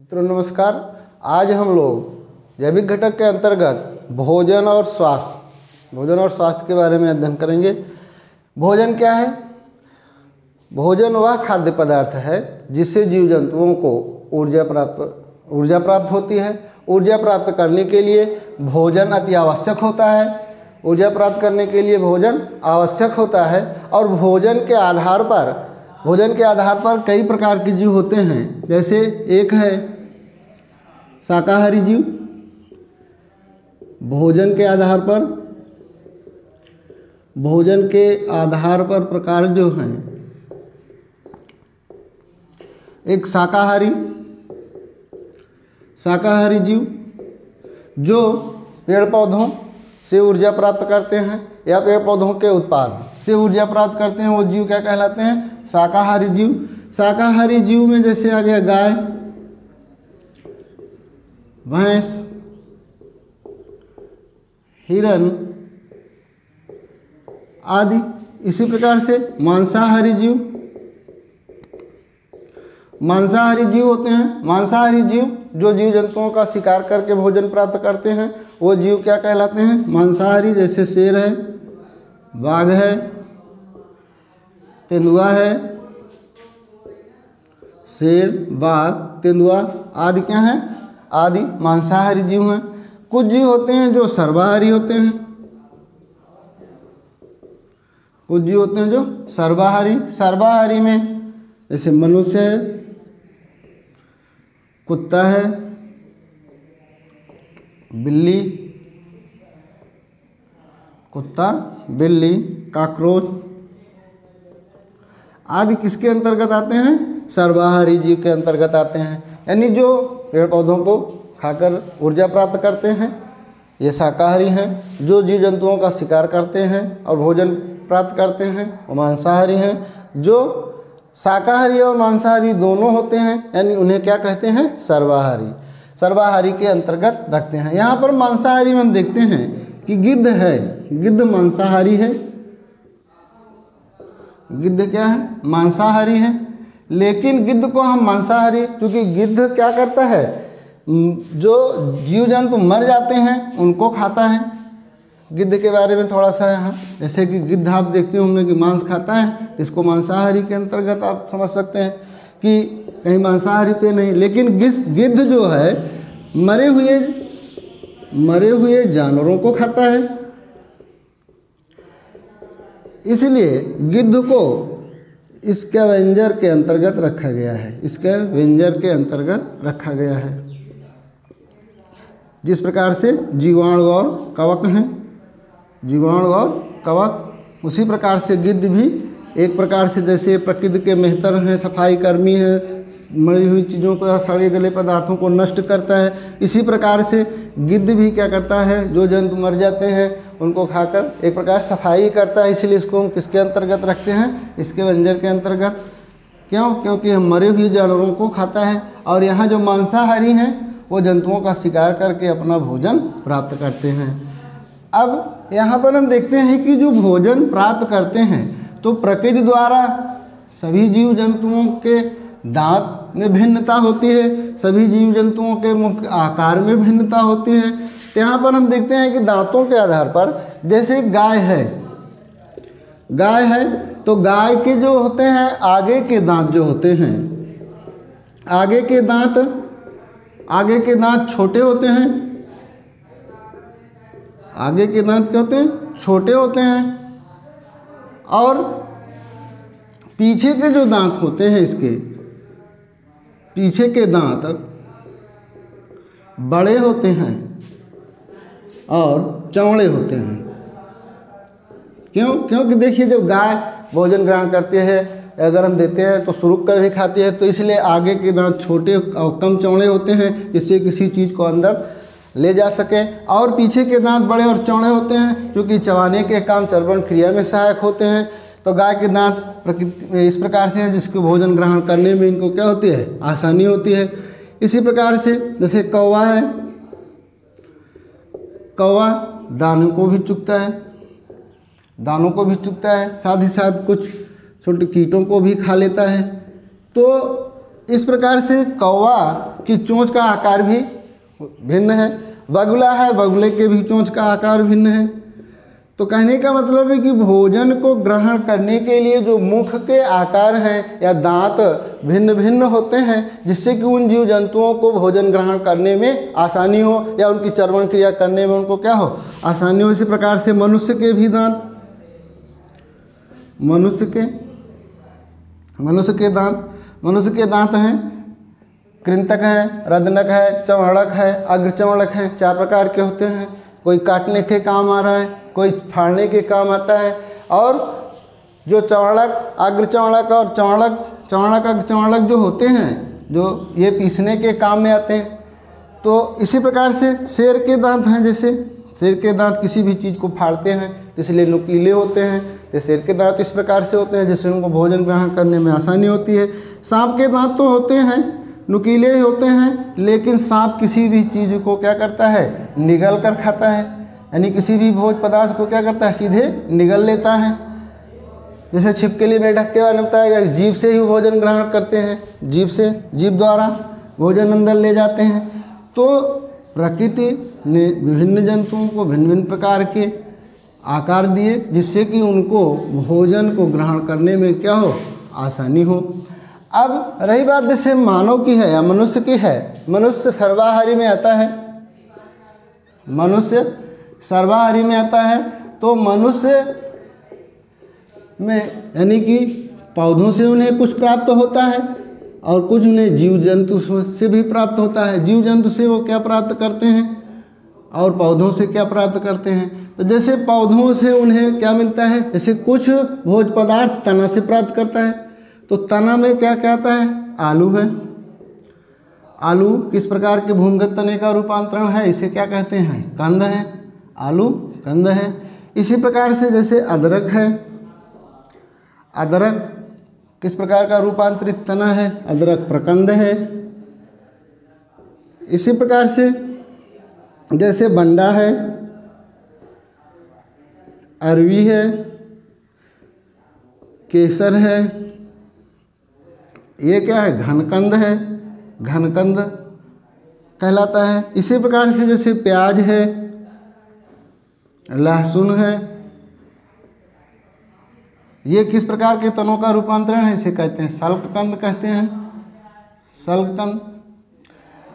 मित्रों नमस्कार। आज हम लोग जैविक घटक के अंतर्गत भोजन और स्वास्थ्य के बारे में अध्ययन करेंगे। भोजन क्या है? भोजन वह खाद्य पदार्थ है जिससे जीव जंतुओं को ऊर्जा प्राप्त होती है। ऊर्जा प्राप्त करने के लिए भोजन अति आवश्यक होता है। ऊर्जा प्राप्त करने के लिए भोजन आवश्यक होता है और भोजन के आधार पर कई प्रकार के जीव होते हैं। जैसे एक है शाकाहारी जीव। भोजन के आधार पर प्रकार जो हैं, एक शाकाहारी जीव जो पेड़ पौधों से ऊर्जा प्राप्त करते हैं या पेड़ पौधों के उत्पाद से ऊर्जा प्राप्त करते हैं, वो जीव क्या कहलाते हैं? शाकाहारी जीव। शाकाहारी जीव में जैसे आ गया गाय, भैंस, हिरन आदि। इसी प्रकार से मांसाहारी जीव होते हैं। मांसाहारी जीव जो जीव जंतुओं का शिकार करके भोजन प्राप्त करते हैं, वो जीव क्या कहलाते हैं? मांसाहारी। जैसे शेर है, बाघ है, तेंदुआ है। शेर, बाघ, तेंदुआ आदि क्या हैं? आदि मांसाहारी जीव हैं। कुछ जीव होते हैं जो सर्वाहारी होते हैं। सर्वाहारी में जैसे मनुष्य है, कुत्ता है, बिल्ली, कॉकरोच आदि किसके अंतर्गत आते हैं? सर्वाहारी जीव के अंतर्गत आते हैं। यानी जो पेड़ पौधों को खाकर ऊर्जा प्राप्त करते हैं, ये शाकाहारी हैं। जो जीव जंतुओं का शिकार करते हैं और भोजन प्राप्त करते हैं, वो मांसाहारी हैं। जो शाकाहारी और मांसाहारी दोनों होते हैं, यानी उन्हें क्या कहते हैं? सर्वाहारी के अंतर्गत रखते हैं। यहाँ पर मांसाहारी में हम देखते हैं कि गिद्ध है। गिद्ध मांसाहारी है। गिद्ध क्या है? मांसाहारी है। लेकिन गिद्ध को हम मांसाहारी, क्योंकि गिद्ध क्या करता है? जो जीव जंतु मर जाते हैं उनको खाता है। गिद्ध के बारे में थोड़ा सा यहाँ, जैसे कि गिद्ध आप देखते होंगे कि मांस खाता है, इसको मांसाहारी के अंतर्गत आप समझ सकते हैं कि कहीं मांसाहारी तो नहीं। लेकिन गिद्ध जो है मरे हुए जानवरों को खाता है। इसलिए गिद्ध को स्कैवेंजर के अंतर्गत रखा गया है। जिस प्रकार से जीवाणु और कवक, उसी प्रकार से गिद्ध भी एक प्रकार से, जैसे प्रकृति के मेहतर हैं, सफाई कर्मी हैं, मरी हुई चीज़ों को, सड़े गले पदार्थों को नष्ट करता है। इसी प्रकार से गिद्ध भी क्या करता है? जो जंतु मर जाते हैं उनको खाकर एक प्रकार सफाई करता है। इसलिए इसको हम किसके अंतर्गत रखते हैं? इसके स्कैवेंजर के अंतर्गत। क्यों? क्योंकि हम मरे हुए जानवरों को खाता है। और यहाँ जो मांसाहारी हैं वो जंतुओं का शिकार करके अपना भोजन प्राप्त करते हैं। अब यहाँ पर हम देखते हैं कि जो भोजन प्राप्त करते हैं, तो प्रकृति द्वारा सभी जीव जंतुओं के दांत में भिन्नता होती है, सभी जीव जंतुओं के मुख आकार में भिन्नता होती है। तो यहाँ पर हम देखते हैं कि दांतों के आधार पर, जैसे गाय है तो गाय के जो होते हैं आगे के दांत जो होते हैं, आगे के दांत छोटे होते हैं। आगे के दांत क्या होते हैं? छोटे होते हैं। और पीछे के जो दांत होते हैं, इसके पीछे के दांत बड़े होते हैं और चौड़े होते हैं। क्यों? क्योंकि देखिए, जब गाय भोजन ग्रहण करती है, अगर हम देते हैं तो सुरुक कर ही खाती है, तो इसलिए आगे के दांत छोटे और कम चौड़े होते हैं, जिससे किसी चीज़ को अंदर ले जा सके। और पीछे के दांत बड़े और चौड़े होते हैं, क्योंकि चबाने के काम चर्वण क्रिया में सहायक होते हैं। तो गाय के दांत प्रकृति इस प्रकार से हैं जिसको भोजन ग्रहण करने में इनको क्या होती है? आसानी होती है। इसी प्रकार से जैसे कौवा है, कौवा दानों को भी चुगता है, साथ ही साथ कुछ छोटे कीटों को भी खा लेता है। तो इस प्रकार से कौवा की चोंच का आकार भी भिन्न है। बगुला है, बगुले के भी चोंच का आकार भिन्न है। तो कहने का मतलब है कि भोजन को ग्रहण करने के लिए जो मुख के आकार हैं या दांत भिन्न भिन्न होते हैं, जिससे कि उन जीव जंतुओं को भोजन ग्रहण करने में आसानी हो या उनकी चर्वण क्रिया करने में उनको क्या हो, आसानी हो। इसी प्रकार से मनुष्य के भी दांत, मनुष्य के दांत हैं, कृंतक है, रदनक है, चवड़क है, अग्रचवड़क है। 4 प्रकार के होते हैं। कोई काटने के काम आ रहा है, कोई फाड़ने के काम आता है। और जो चवड़क, अग्रचवड़क और चवड़क अग्रचवड़क जो होते हैं, जो ये पीसने के काम में आते हैं। तो इसी प्रकार से शेर के दांत हैं। जैसे शेर के दांत किसी भी चीज़ को फाड़ते हैं तो इसलिए नुकीले होते हैं। तो शेर के दांत इस प्रकार से होते हैं जिससे उनको भोजन ग्रहण करने में आसानी होती है। सांप के दांत तो होते हैं, नुकीले ही होते हैं, लेकिन सांप किसी भी चीज़ को क्या करता है, निगल कर खाता है। यानी किसी भी भोज पदार्थ को क्या करता है, सीधे निगल लेता है। जैसे छिपकली मेढक के बारे में बताया गया, जीभ से ही भोजन ग्रहण करते हैं, जीभ द्वारा भोजन अंदर ले जाते हैं। तो प्रकृति ने विभिन्न जंतुओं को भिन्न भिन्न प्रकार के आकार दिए, जिससे कि उनको भोजन को ग्रहण करने में क्या हो, आसानी हो। अब रही बात जैसे मानव की है या मनुष्य की है। मनुष्य सर्वाहारी में आता है, मनुष्य सर्वाहारी में आता है। तो मनुष्य में यानी कि पौधों से उन्हें कुछ प्राप्त होता है और कुछ उन्हें जीव जंतु से भी प्राप्त होता है। जीव जंतु से वो क्या प्राप्त करते हैं और पौधों से क्या प्राप्त करते हैं। तो जैसे पौधों से उन्हें क्या मिलता है, जैसे कुछ भोज पदार्थ तना से प्राप्त करता है। तो तना में क्या कहता है, आलू है। आलू किस प्रकार के भूमिगत तने का रूपांतरण है, इसे क्या कहते हैं, कंद है। आलू कंद है। इसी प्रकार से जैसे अदरक है, अदरक किस प्रकार का रूपांतरित तना है, अदरक प्रकंद है। इसी प्रकार से जैसे बंडा है, अरवी है, केसर है, ये क्या है, घनकंद है, घनकंद कहलाता है। इसी प्रकार से जैसे प्याज है, लहसुन है, ये किस प्रकार के तनों का रूपांतरण है, इसे कहते हैं सल्ककंद कहते हैं, सल्ककंद।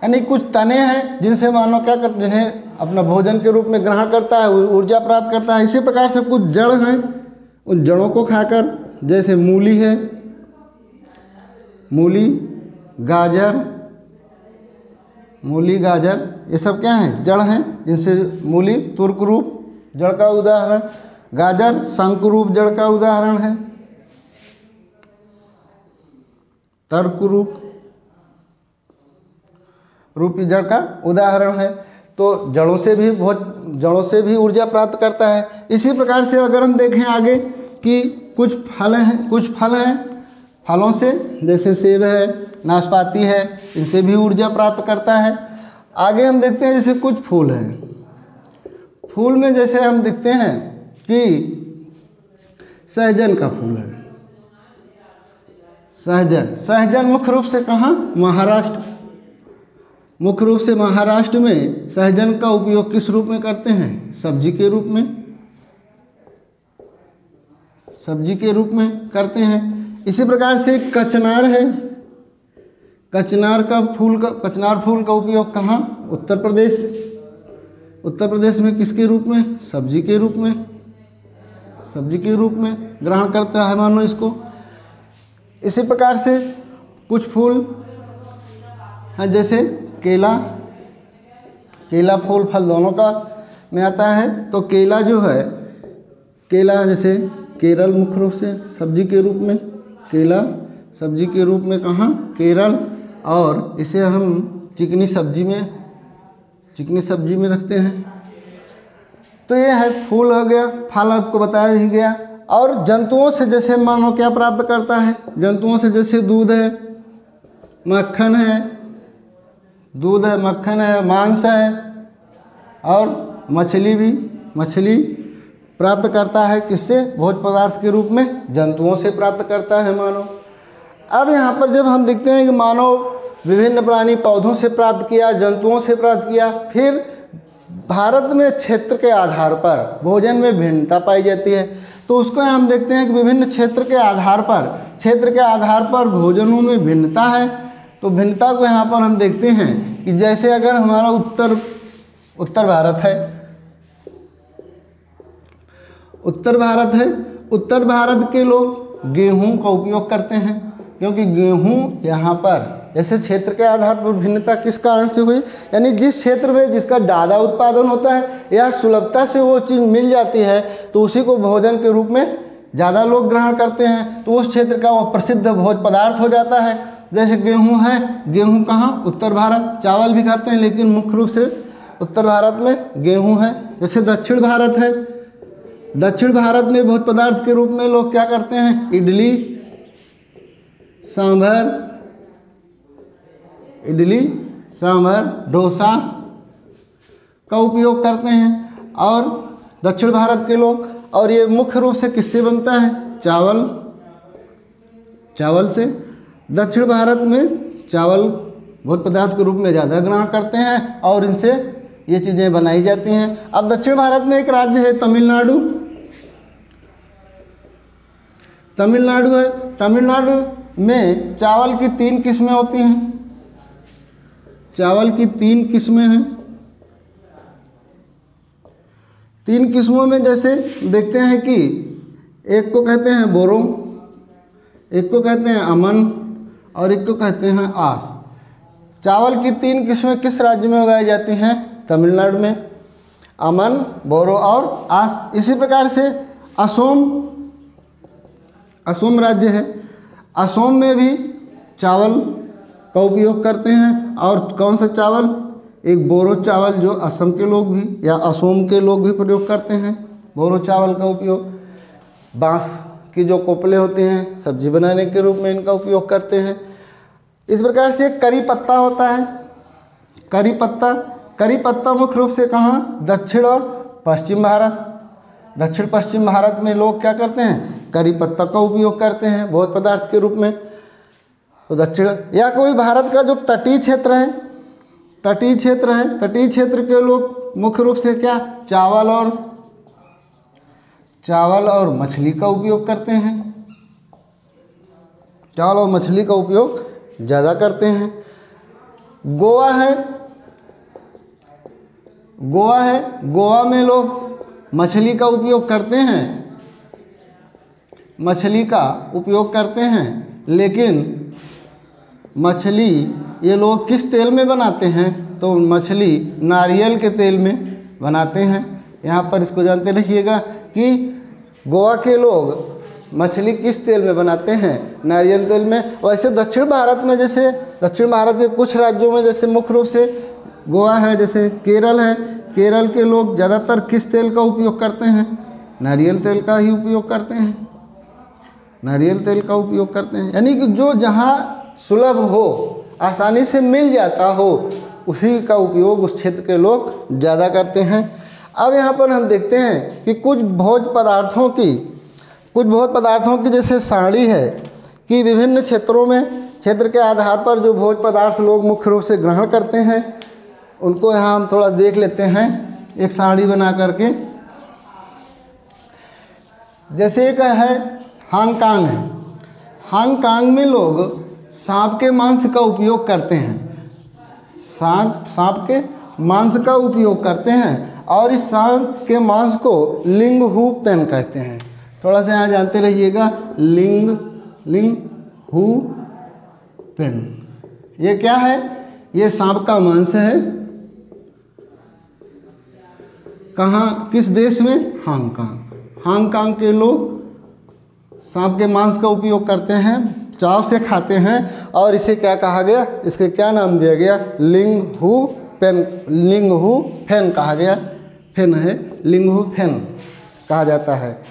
यानी कुछ तने हैं जिनसे मानव क्या करते, जिन्हें अपना भोजन के रूप में ग्रहण करता है, ऊर्जा प्राप्त करता है। इसी प्रकार से कुछ जड़ हैं, उन जड़ों को खाकर, जैसे मूली है, मूली, गाजर, ये सब क्या हैं, जड़ हैं, जिनसे मूली तुर्क रूप जड़ का उदाहरण, गाजर शंकु रूप जड़ का उदाहरण है, तर्क रूपी जड़ का उदाहरण है। तो जड़ों से भी ऊर्जा प्राप्त करता है। इसी प्रकार से अगर हम देखें आगे कि कुछ फल हैं, फलों से जैसे सेब है, नाशपाती है, इनसे भी ऊर्जा प्राप्त करता है। आगे हम देखते हैं जैसे कुछ फूल हैं। फूल में जैसे हम देखते हैं कि सहजन का फूल है, सहजन मुख्य रूप से कहाँ, मुख्य रूप से महाराष्ट्र में सहजन का उपयोग किस रूप में करते हैं, सब्जी के रूप में करते हैं। इसी प्रकार से कचनार है, कचनार फूल का उपयोग कहाँ, उत्तर प्रदेश में किसके रूप में, सब्जी के रूप में ग्रहण करता है मानो इसको। इसी प्रकार से कुछ फूल हैं, जैसे केला फूल फल दोनों का में आता है। तो केला जो है, केला जैसे केरल मुख्य रूप से सब्जी के रूप में, केला सब्जी के रूप में कहाँ, केरल। और इसे हम चिकनी सब्जी में रखते हैं। तो ये है फूल हो गया, फल आपको बताया ही गया। और जंतुओं से जैसे मानो क्या प्राप्त करता है, जंतुओं से जैसे दूध है, मक्खन है, मांस है, और मछली प्राप्त करता है। किससे, भोज पदार्थ के रूप में जंतुओं से प्राप्त करता है मानो। अब यहाँ पर जब हम देखते हैं कि मानव विभिन्न प्राणी पौधों से प्राप्त किया, जंतुओं से प्राप्त किया, फिर भारत में क्षेत्र के आधार पर भोजन में भिन्नता पाई जाती है, तो उसको हम देखते हैं कि विभिन्न क्षेत्र के आधार पर भोजनों में भिन्नता है। तो भिन्नता को यहाँ पर हम देखते हैं कि जैसे अगर हमारा उत्तर भारत है, उत्तर भारत के लोग गेहूं का उपयोग करते हैं, क्योंकि गेहूं यहाँ पर जैसे क्षेत्र के आधार पर भिन्नता किस कारण से हुई, यानी जिस क्षेत्र में जिसका ज़्यादा उत्पादन होता है या सुलभता से वो चीज़ मिल जाती है तो उसी को भोजन के रूप में ज़्यादा लोग ग्रहण करते हैं, तो उस क्षेत्र का वो प्रसिद्ध भोज्य पदार्थ हो जाता है। जैसे गेहूं है, गेहूं कहाँ? उत्तर भारत। चावल भी खाते हैं लेकिन मुख्य रूप से उत्तर भारत में गेहूं है। जैसे दक्षिण भारत है, दक्षिण भारत में भोज्य पदार्थ के रूप में लोग क्या करते हैं? इडली सांभर डोसा का उपयोग करते हैं और दक्षिण भारत के लोग, और ये मुख्य रूप से किससे बनता है? चावल से। दक्षिण भारत में चावल भोज्य पदार्थ के रूप में ज़्यादा ग्रहण करते हैं और इनसे ये चीज़ें बनाई जाती हैं। अब दक्षिण भारत में एक राज्य है तमिलनाडु है। तमिलनाडु में चावल की 3 किस्में होती हैं। चावल की 3 किस्में हैं। 3 किस्मों में जैसे देखते हैं कि एक को कहते हैं बोरो, एक को कहते हैं अमन और एक को कहते हैं आस। चावल की 3 किस्में किस राज्य में उगाई जाती हैं? तमिलनाडु में। अमन, बोरो और आस। इसी प्रकार से असम राज्य है। असम में भी चावल का उपयोग करते हैं, और कौन सा चावल? एक बोरो चावल जो असम के लोग भी या असम के लोग भी प्रयोग करते हैं। बोरो चावल का उपयोग बांस की जो कोपले होते हैं सब्जी बनाने के रूप में इनका उपयोग करते हैं। इस प्रकार से करी पत्ता होता है। करी पत्ता मुख्य रूप से कहाँ? दक्षिण और पश्चिम भारत। दक्षिण पश्चिम भारत में लोग क्या करते हैं? करी पत्ता का उपयोग करते हैं भोज्य पदार्थ के रूप में। तो दक्षिण या कोई भारत का जो तटीय क्षेत्र है, तटीय क्षेत्र के लोग मुख्य रूप से क्या? चावल और मछली का उपयोग करते हैं। चावल और मछली का उपयोग ज़्यादा करते हैं। गोवा गोवा में लोग मछली का उपयोग करते हैं, लेकिन मछली ये लोग किस तेल में बनाते हैं? तो मछली नारियल के तेल में बनाते हैं। यहाँ पर इसको जानते रहिएगा कि गोवा के लोग मछली किस तेल में बनाते हैं? नारियल तेल में। वैसे दक्षिण भारत में, जैसे दक्षिण भारत के कुछ राज्यों में जैसे मुख्य रूप से गोवा है, जैसे केरल है, केरल के लोग ज़्यादातर किस तेल का उपयोग करते हैं? नारियल तेल का ही उपयोग करते हैं। यानी कि जो जहाँ सुलभ हो, आसानी से मिल जाता हो, उसी का उपयोग उस क्षेत्र के लोग ज़्यादा करते हैं। अब यहाँ पर हम देखते हैं कि कुछ भोज्य पदार्थों की जैसे सारणी है कि विभिन्न क्षेत्रों में क्षेत्र के आधार पर जो भोज्य पदार्थ लोग मुख्य रूप से ग्रहण करते हैं उनको यहाँ हम थोड़ा देख लेते हैं एक सारणी बना करके। जैसे एक है हांगकांग है। हांगकांग में लोग सांप के मांस का उपयोग करते हैं। सांप के मांस का उपयोग करते हैं और इस सांप के मांस को लिंग हु पेन कहते हैं। थोड़ा सा यहाँ जानते रहिएगा, लिंग हु पेन ये क्या है? ये सांप का मांस है। कहाँ, किस देश में? हांगकांग के लोग सांप के मांस का उपयोग करते हैं, चाव से खाते हैं, और इसे क्या कहा गया? इसके क्या नाम दिया गया? लिंग हु फेन कहा गया। फेन है, लिंग हु फेन कहा जाता है।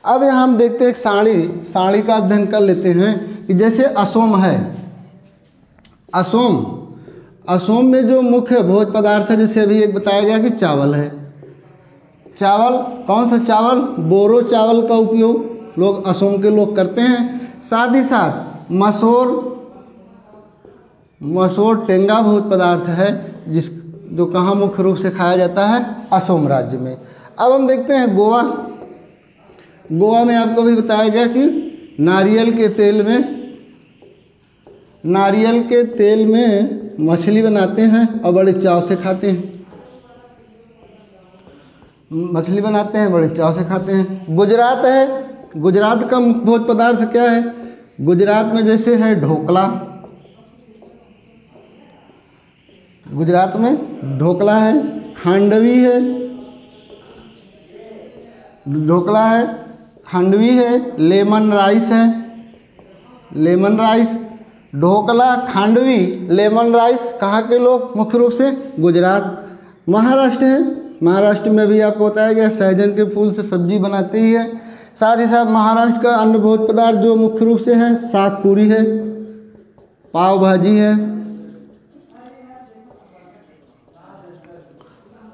अब यहाँ हम देखते हैं एक सारणी का अध्ययन कर लेते हैं कि जैसे असम है। असम में जो मुख्य भोज्य पदार्थ है, जैसे अभी एक बताया गया कि चावल है। चावल, कौन सा चावल? बोरो चावल का उपयोग लोग असम के लोग करते हैं। साथ ही साथ मसोर टेंगा भोज पदार्थ है जो कहाँ मुख्य रूप से खाया जाता है, असम राज्य में। अब हम देखते हैं गोवा। गोवा में आपको भी बताया गया कि नारियल के तेल में मछली बनाते हैं और बड़े चाव से खाते हैं। मछली बनाते हैं, बड़े चाव से खाते हैं। गुजरात है, गुजरात का मुख्य भोज पदार्थ क्या है? गुजरात में जैसे है ढोकला, गुजरात में ढोकला है, खांडवी है, ढोकला है, खांडवी है, लेमन राइस है, lemon rice, dhokla, khandvi, lemon rice कहाँ के लोग? मुख्य रूप से गुजरात। महाराष्ट्र है, महाराष्ट्र में भी आपको बताया गया सहजन के फूल से सब्जी बनाते ही है। साथ ही साथ महाराष्ट्र का अन्य भोज पदार्थ जो मुख्य रूप से है साग पूरी है, पाव भाजी है,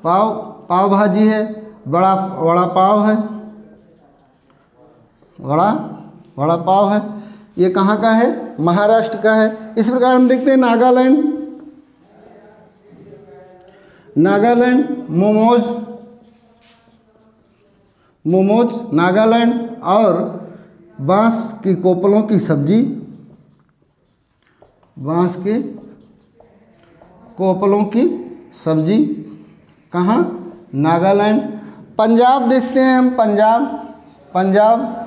पाव भाजी है, वड़ा पाव है, वड़ा पाव है। ये कहाँ का है? महाराष्ट्र का है। इस प्रकार हम देखते हैं नागालैंड मोमोज नागालैंड, और बांस की कोपलों की सब्जी, बांस के कोपलों की सब्जी कहाँ? नागालैंड। पंजाब देखते हैं हम, पंजाब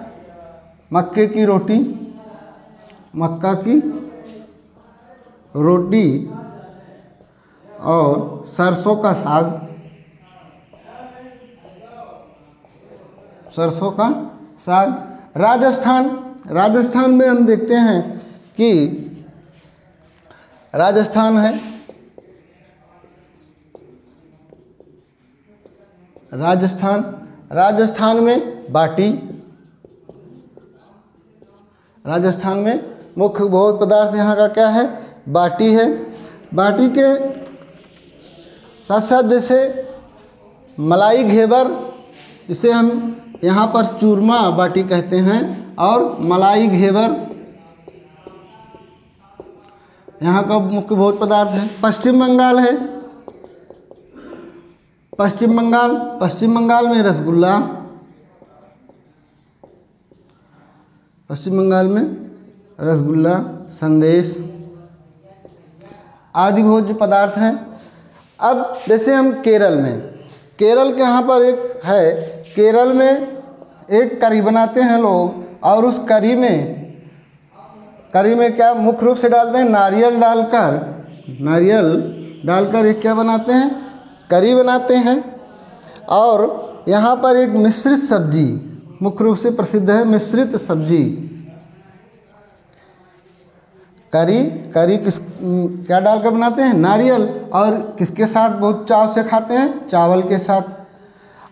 मक्के की रोटी, मक्का की रोटी और सरसों का साग, सरसों का साग। राजस्थान में हम देखते हैं कि राजस्थान है, राजस्थान में बाटी, राजस्थान में मुख्य भोज पदार्थ यहाँ का क्या है? बाटी है। बाटी के साथ साथ जैसे मलाई घेवर, इसे हम यहाँ पर चूरमा बाटी कहते हैं, और मलाई घेवर यहाँ का मुख्य भोज पदार्थ है। पश्चिम बंगाल है, पश्चिम बंगाल में रसगुल्ला, पश्चिम बंगाल में रसगुल्ला, संदेश आदि भोज्य पदार्थ हैं। अब जैसे हम केरल के यहाँ पर एक है, केरल में एक करी बनाते हैं लोग, और उस करी में क्या मुख्य रूप से डालते हैं? नारियल डालकर एक क्या बनाते हैं? करी बनाते हैं। और यहाँ पर एक मिश्रित सब्जी मुख्य रूप से प्रसिद्ध है, मिश्रित सब्जी। करी क्या डालकर बनाते हैं? नारियल। और किसके साथ बहुत चाव से खाते हैं? चावल के साथ।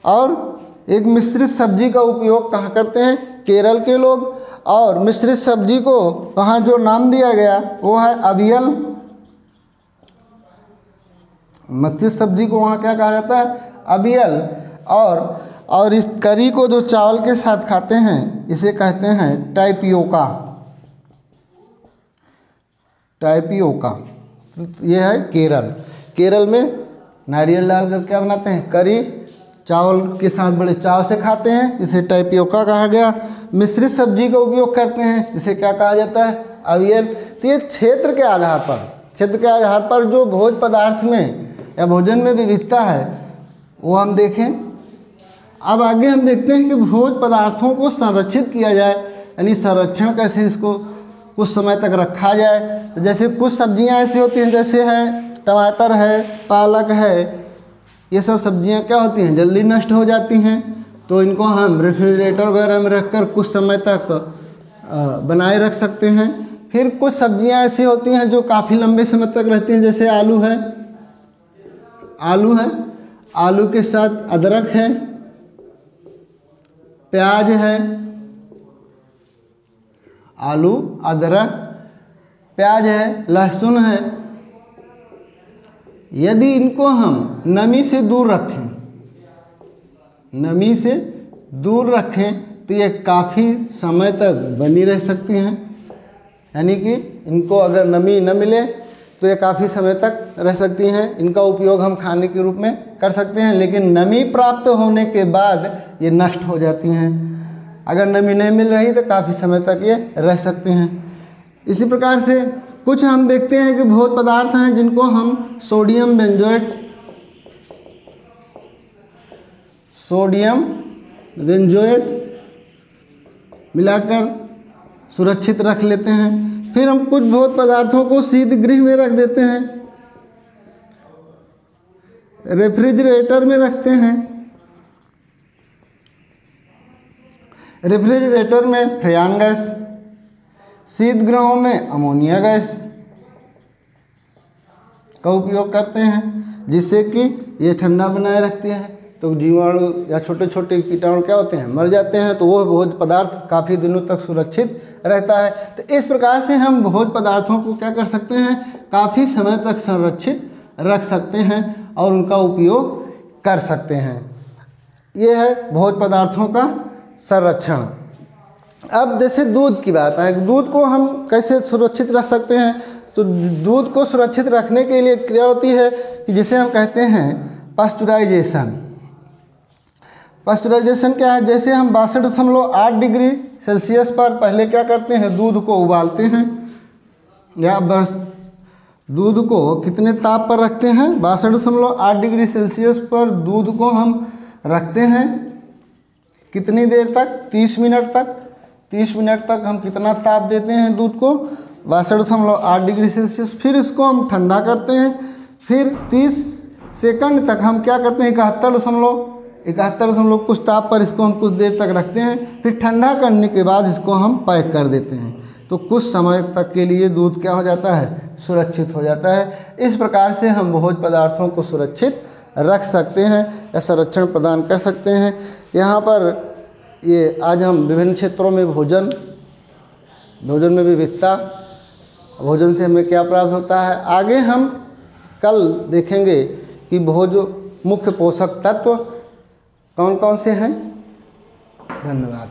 और एक मिश्रित सब्जी का उपयोग कहाँ करते हैं? केरल के लोग। और मिश्रित सब्जी को वहाँ जो नाम दिया गया वो है अवियल। मिश्रित सब्जी को वहाँ क्या कहा जाता है? अवियल। और इस करी को जो चावल के साथ खाते हैं इसे कहते हैं टाइपियोका। ये है केरल में नारियल डालकर क्या बनाते हैं? करी, चावल के साथ बड़े चाव से खाते हैं, जिसे टाइपियोका कहा गया। मिश्रित सब्जी का उपयोग करते हैं, जिसे क्या कहा जाता है? अवियल। तो ये क्षेत्र के आधार पर जो भोज पदार्थ में या भोजन में विविधता है वो हम देखें। अब आगे हम देखते हैं कि भोज पदार्थों को संरक्षित किया जाए, यानी संरक्षण कैसे इसको कुछ समय तक रखा जाए। तो जैसे कुछ सब्जियां ऐसी होती हैं, जैसे है टमाटर है, पालक है, ये सब सब्जियां क्या होती हैं? जल्दी नष्ट हो जाती हैं। तो इनको हम रेफ्रिजरेटर वगैरह में रखकर कुछ समय तक बनाए रख सकते हैं। फिर कुछ सब्जियां ऐसी होती हैं जो काफ़ी लंबे समय तक रहती हैं, जैसे आलू है, आलू के साथ अदरक है, प्याज है, आलू, अदरक, प्याज है, लहसुन है। यदि इनको हम नमी से दूर रखें तो ये काफ़ी समय तक बनी रह सकती हैं, यानी कि इनको अगर नमी न मिले तो ये काफ़ी समय तक रह सकती हैं। इनका उपयोग हम खाने के रूप में कर सकते हैं, लेकिन नमी प्राप्त होने के बाद ये नष्ट हो जाती हैं। अगर नमी नहीं मिल रही तो काफ़ी समय तक ये रह सकते हैं। इसी प्रकार से कुछ हम देखते हैं कि भोज्य पदार्थ हैं जिनको हम सोडियम बेंजोएट मिलाकर सुरक्षित रख लेते हैं। फिर हम कुछ भोज्य पदार्थों को शीत गृह में रख देते हैं, रेफ्रिजरेटर में रखते हैं। रेफ्रिजरेटर में फ्रेयान गैस, शीत गृहों में अमोनिया गैस का उपयोग करते हैं, जिससे कि ये ठंडा बनाए रखती है। तो जीवाणु या छोटे छोटे कीटाणु क्या होते हैं, मर जाते हैं, तो वो भोज्य पदार्थ काफ़ी दिनों तक सुरक्षित रहता है। तो इस प्रकार से हम भोज्य पदार्थों को क्या कर सकते हैं, काफ़ी समय तक संरक्षित रख सकते हैं और उनका उपयोग कर सकते हैं। ये है भोज्य पदार्थों का संरक्षण। अब जैसे दूध की बात है, दूध को हम कैसे सुरक्षित रख सकते हैं। तो दूध को सुरक्षित रखने के लिए क्रिया होती है कि जिसे हम कहते हैं पास्चुराइजेशन। पास्चुराइजेशन क्या है, जैसे हम 62.8 डिग्री सेल्सियस पर पहले क्या करते हैं, दूध को उबालते हैं, या बस दूध को कितने ताप पर रखते हैं, 62.8 डिग्री सेल्सियस पर दूध को हम रखते हैं। कितनी देर तक, 30 मिनट तक। 30 मिनट तक हम कितना ताप देते हैं दूध को, 62.8 डिग्री सेल्सियस। फिर इसको हम ठंडा करते हैं। फिर 30 सेकंड तक हम क्या करते हैं, 71 कुछ ताप पर इसको हम कुछ देर तक रखते हैं। फिर ठंडा करने के बाद इसको हम पैक कर देते हैं। तो कुछ समय तक के लिए दूध क्या हो जाता है, सुरक्षित हो जाता है। इस प्रकार से हम भोज्य पदार्थों को सुरक्षित रख सकते हैं या संरक्षण प्रदान कर सकते हैं। यहाँ पर ये आज हम विभिन्न क्षेत्रों में भोजन में विविधता, भोजन से हमें क्या प्राप्त होता है, आगे हम कल देखेंगे कि भोज्य मुख्य पोषक तत्व कौन कौन से हैं। धन्यवाद।